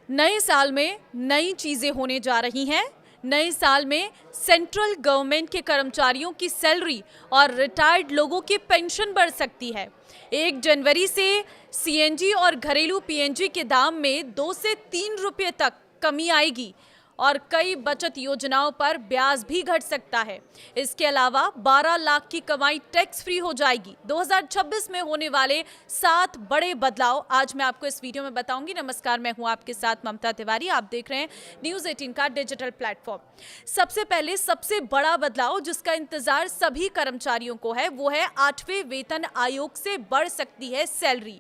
नए साल में नई चीजें होने जा रही हैं। नए साल में सेंट्रल गवर्नमेंट के कर्मचारियों की सैलरी और रिटायर्ड लोगों की पेंशन बढ़ सकती है। 1 जनवरी से सीएनजी और घरेलू पीएनजी के दाम में 2 से 3 रुपये तक कमी आएगी और कई बचत योजनाओं पर ब्याज भी घट सकता है। इसके अलावा 12 लाख की कमाई टैक्स फ्री हो जाएगी। 2026 में होने वाले 7 बड़े बदलाव आज मैं आपको इस वीडियो में बताऊंगी। नमस्कार, मैं हूं आपके साथ ममता तिवारी। आप देख रहे हैं न्यूज़ 18 का डिजिटल प्लेटफॉर्म। सबसे पहले सबसे बड़ा बदलाव जिसका इंतजार सभी कर्मचारियों को है वो है 8वें वेतन आयोग से बढ़ सकती है सैलरी।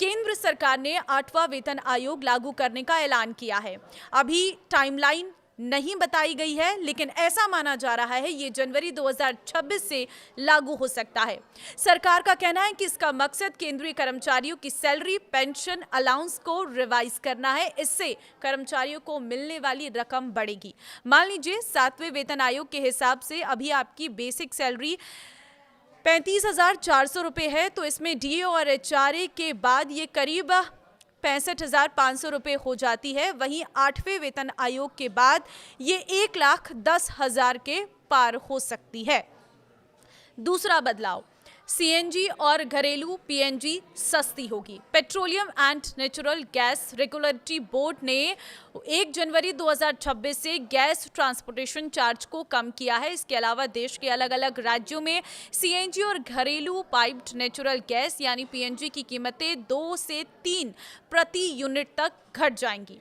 केंद्र सरकार ने 8वां वेतन आयोग लागू करने का ऐलान किया है। अभी टाइमलाइन नहीं बताई गई है, लेकिन ऐसा माना जा रहा है ये जनवरी 2026 से लागू हो सकता है। सरकार का कहना है कि इसका मकसद केंद्रीय कर्मचारियों की सैलरी, पेंशन, अलाउंस को रिवाइज करना है। इससे कर्मचारियों को मिलने वाली रकम बढ़ेगी। मान लीजिए 7वें वेतन आयोग के हिसाब से अभी आपकी बेसिक सैलरी 35,400 रुपये है, तो इसमें डीए और एचआरए के बाद ये करीब 65,500 रुपये हो जाती है। वहीं 8वें वेतन आयोग के बाद ये 1,10,000 के पार हो सकती है। दूसरा बदलाव, सीएनजी और घरेलू पीएनजी सस्ती होगी। Petroleum and natural gas regulatory board ने 1 जनवरी 2026 से गैस ट्रांसपोर्टेशन चार्ज को कम किया है। इसके अलावा देश के अलग अलग राज्यों में सीएनजी और घरेलू पाइप्ड नेचुरल गैस यानी पीएनजी की कीमतें 2 से 3 प्रति यूनिट तक घट जाएंगी।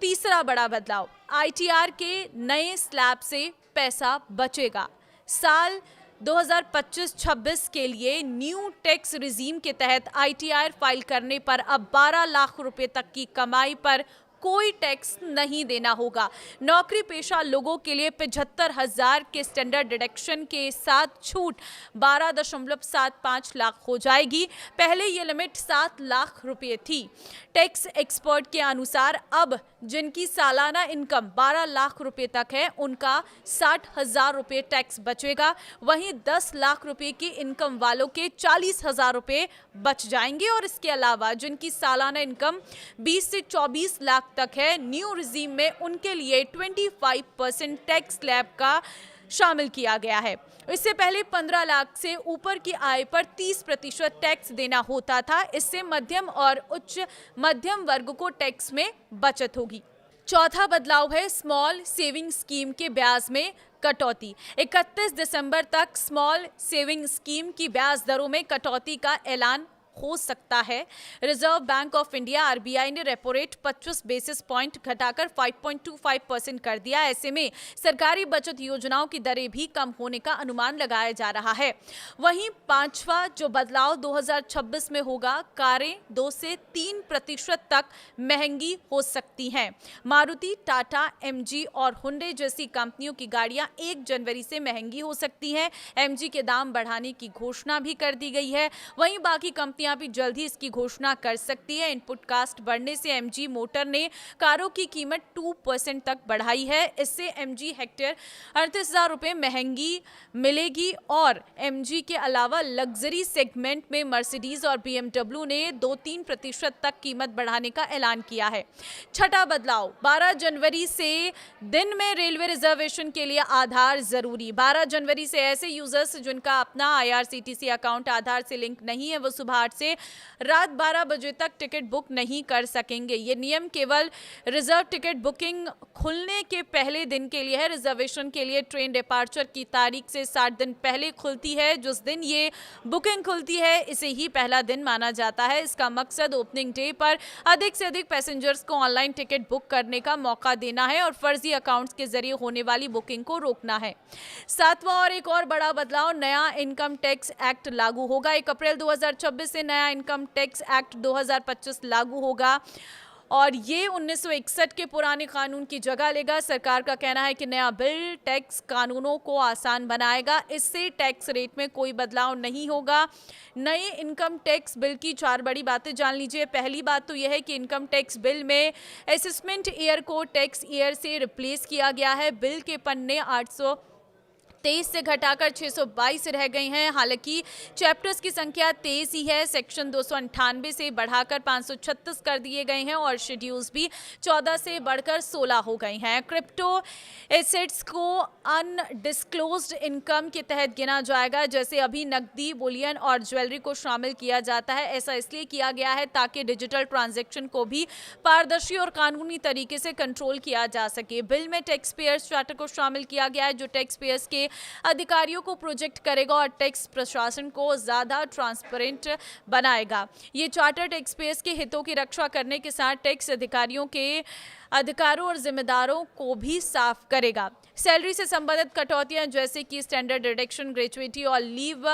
तीसरा बड़ा बदलाव, आईटीआर के नए स्लैब से पैसा बचेगा। साल 2025-26 के लिए न्यू टैक्स रिजीम के तहत आईटीआर फाइल करने पर अब 12 लाख रुपए तक की कमाई पर कोई टैक्स नहीं देना होगा। नौकरी पेशा लोगों के लिए 75,000 के स्टैंडर्ड डिडक्शन के साथ छूट 12.75 लाख हो जाएगी। पहले ये लिमिट 7 लाख रुपए थी। टैक्स एक्सपर्ट के अनुसार अब जिनकी सालाना इनकम 12 लाख रुपए तक है उनका 60,000 रुपए टैक्स बचेगा। वहीं 10 लाख रुपए की इनकम वालों के 40,000 रुपए बच जाएंगे। और इसके अलावा जिनकी सालाना इनकम 20 से 24 लाख तक है, न्यू रिजीम में उनके लिए 25% टैक्स स्लैब का शामिल किया गया है। इससे पहले 15 लाख से ऊपर की आय पर 30% टैक्स देना होता था। इससे मध्यम और उच्च मध्यम वर्ग को टैक्स में बचत होगी। चौथा बदलाव है स्मॉल सेविंग स्कीम के ब्याज में कटौती। 31 दिसंबर तक स्मॉल सेविंग स्कीम की ब्याज दरों में कटौती का ऐलान हो सकता है। Reserve bank of India RBI ने रेपो रेट 25 बेसिस पॉइंट घटाकर 5.25% कर दिया। ऐसे में सरकारी बचत योजनाओं की दरें भी कम होने का अनुमान लगाया जा रहा है। वहीं पांचवा जो बदलाव 2026 में होगा, कारें 2 से 3% तक महंगी हो सकती हैं। मारुति, टाटा, एमजी और हुंडई जैसी कंपनियों की गाड़ियां 1 जनवरी से महंगी हो सकती हैं। एमजी के दाम बढ़ाने की घोषणा भी कर दी गई है। वहीं बाकी कंपनियां भी जल्द ही इसकी घोषणा कर सकती है। इनपुट कास्ट बढ़ने से एमजी मोटर ने कारों की कीमत 2% तक बढ़ाई है। इससे एमजी हेक्टेयर 38,000 रुपये महंगी मिलेगी। और एमजी के अलावा लग्जरी सेगमेंट में मर्सिडीज और बीएमडब्ल्यू ने 2-3% तक कीमत बढ़ाने का ऐलान किया है। छठा बदलाव, 12 जनवरी से दिन में रेलवे रिजर्वेशन के लिए आधार जरूरी। 12 जनवरी से ऐसे यूजर्स जिनका अपना आईआरसीटीसी अकाउंट आधार से लिंक नहीं है वो सुबह 8 से रात 12 बजे तक टिकट बुक नहीं कर सकेंगे। ये नियम केवल रिजर्व टिकट बुकिंग खुलने के पहले दिन के लिए है। रिजर्वेशन के लिए ट्रेन डिपार्चर की तारीख से 60 दिन पहले खुलती है। जिस दिन ये बुकिंग खुलती है इसे ही पहला दिन माना जाता है। इसका मकसद ओपनिंग डे पर अधिक से अधिक पैसेंजर्स को ऑनलाइन टिकट बुक करने का मौका देना है और फर्जी अकाउंट्स के जरिए होने वाली बुकिंग को रोकना है। सातवां और एक और बड़ा बदलाव, नया इनकम टैक्स एक्ट लागू होगा। 1 अप्रैल 2026 से नया इनकम टैक्स एक्ट 2025 लागू होगा और ये 1961 के पुराने कानून की जगह लेगा। सरकार का कहना है कि नया बिल टैक्स कानूनों को आसान बनाएगा। इससे टैक्स रेट में कोई बदलाव नहीं होगा। नए इनकम टैक्स बिल की 4 बड़ी बातें जान लीजिए। पहली बात तो यह है कि इनकम टैक्स बिल में असेसमेंट ईयर को टैक्स ईयर से रिप्लेस किया गया है। बिल के पन्ने 800 23 से घटाकर 622 रह गई हैं। हालांकि चैप्टर्स की संख्या 23 ही है। सेक्शन 298 से बढ़ाकर 536 कर दिए गए हैं और शेड्यूल्स भी 14 से बढ़कर 16 हो गए हैं। क्रिप्टो एसेट्स को अनडिस्क्लोज्ड इनकम के तहत गिना जाएगा। जैसे अभी नकदी, बुलियन और ज्वेलरी को शामिल किया जाता है। ऐसा इसलिए किया गया है ताकि डिजिटल ट्रांजैक्शन को भी पारदर्शी और कानूनी तरीके से कंट्रोल किया जा सके। बिल में टैक्स पेयर्स चार्टर को शामिल किया गया है, जो टैक्स पेयर्स के अधिकारियों को प्रोजेक्ट करेगा और टैक्स प्रशासन को ज्यादा ट्रांसपेरेंट बनाएगा। ये चार्टर टैक्स पेयर्स के हितों की रक्षा करने के साथ टैक्स अधिकारियों के अधिकारों और जिम्मेदारों को भी साफ करेगा। सैलरी से संबंधित कटौतियां जैसे कि स्टैंडर्ड डिडक्शन, ग्रेचुइटी और लीव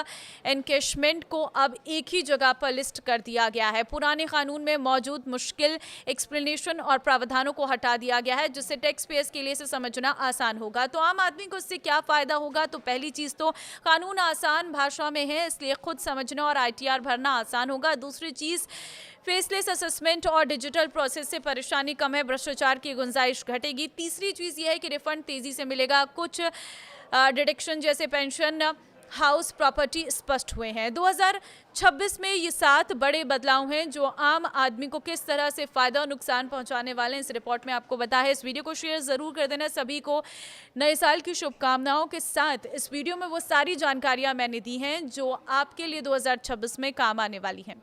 एनकैशमेंट को अब एक ही जगह पर लिस्ट कर दिया गया है। पुराने कानून में मौजूद मुश्किल एक्सप्लेनेशन और प्रावधानों को हटा दिया गया है, जिससे टैक्स पेयर्स के लिए इसे समझना आसान होगा। तो आम आदमी को इससे क्या फायदा होगा? तो पहली चीज तो कानून आसान भाषा में है, इसलिए खुद समझना और ITR भरना आसान होगा। दूसरी चीज, फेसलेस असेसमेंट और डिजिटल प्रोसेस से परेशानी कम है, भ्रष्टाचार की गुंजाइश घटेगी। तीसरी चीज यह है कि रिफंड तेजी से मिलेगा। कुछ डिडक्शन जैसे पेंशन, हाउस प्रॉपर्टी स्पष्ट हुए हैं। 2026 में ये 7 बड़े बदलाव हैं जो आम आदमी को किस तरह से फायदा और नुकसान पहुंचाने वाले हैं, इस रिपोर्ट में आपको बताया है। इस वीडियो को शेयर जरूर कर देना। सभी को नए साल की शुभकामनाओं के साथ इस वीडियो में वो सारी जानकारियां मैंने दी हैं जो आपके लिए 2026 में काम आने वाली हैं।